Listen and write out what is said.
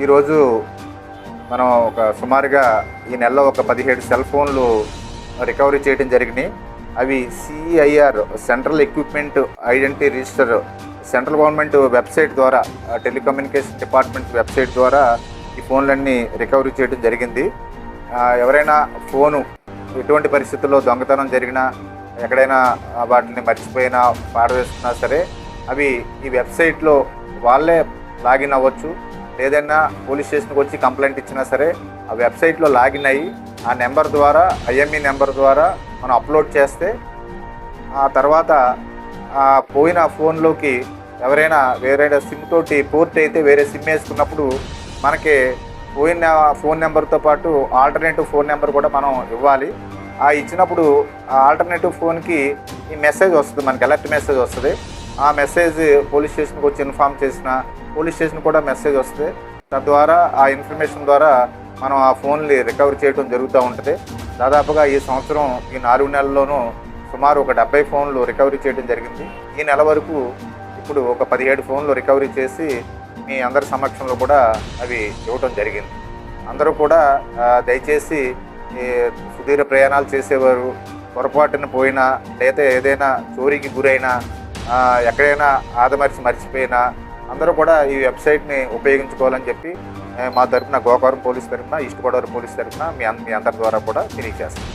ఈరోజు మనం సుమారుగా ఈ నెలలో 17 సెల్ ఫోన్లు రికవరీ చేయడం జరిగినాయి. అవి CEIR central equipment identity register central government website ద్వారా, టెలికమ్యూనికేషన్ డిపార్ట్మెంట్ వెబ్సైట్ ద్వారా ఈ ఫోన్లన్నీ రికవరీ చేయడం జరిగింది. ఎవరైనా ఫోను ఎటువంటి పరిస్థితుల్లో దొంగతనం జరిగినా, ఎక్కడైనా వాటిని మర్చిపోయినా, పారవేస్తున్నా సరే అవి ఈ వెబ్సైట్లో వాళ్ళే లాగిన్ అవ్వచ్చు. ఏదైనా పోలీస్ స్టేషన్కి వచ్చి కంప్లైంట్ ఇచ్చినా సరే ఆ వెబ్సైట్లో లాగిన్ అయ్యి ఆ నెంబర్ ద్వారా, IME నెంబర్ ద్వారా మనం అప్లోడ్ చేస్తే ఆ తర్వాత ఆ పోయిన ఫోన్లోకి ఎవరైనా వేరే సిమ్ తోటి పోర్ట్ అయితే వేరే సిమ్ వేసుకున్నప్పుడు మనకి పోయిన ఫోన్ నెంబర్తో పాటు ఆల్టర్నేటివ్ ఫోన్ నెంబర్ కూడా మనం ఇవ్వాలి. ఆ ఇచ్చినప్పుడు ఆ ఆల్టర్నేటివ్ ఫోన్కి ఈ మెసేజ్ వస్తుంది, మనకి అలర్ట్ మెసేజ్ వస్తుంది. ఆ మెసేజ్ పోలీస్ స్టేషన్కి వచ్చి ఇన్ఫామ్ చేసిన పోలీస్ స్టేషన్ కూడా మెసేజ్ వస్తుంది. తద్వారా ఆ ఇన్ఫర్మేషన్ ద్వారా మనం ఆ ఫోన్ని రికవర్ చేయడం జరుగుతూ ఉంటుంది. దాదాపుగా ఈ సంవత్సరం ఈ 4 నెలల్లోనూ సుమారు 70 ఫోన్లు రికవరీ చేయడం జరిగింది. ఈ నెల వరకు ఇప్పుడు 17 ఫోన్లు రికవరీ చేసి మీ అందరి సమక్షంలో కూడా అవి ఇవ్వటం జరిగింది. అందరూ కూడా దయచేసి ఈ సుదీర్ఘ ప్రయాణాలు చేసేవారు, పొరపాటున పోయినా లేదా ఏదైనా చోరీకి గురైనా, ఎక్కడైనా మర్చిపోయినా అందరూ కూడా ఈ వెబ్సైట్ని ఉపయోగించుకోవాలని చెప్పి మా తరఫున, గోకవరం పోలీస్ తరఫున, ఈస్ట్ గోదావరి పోలీస్ తరఫున మీ అందరి ద్వారా కూడా తెలియజేస్తాం.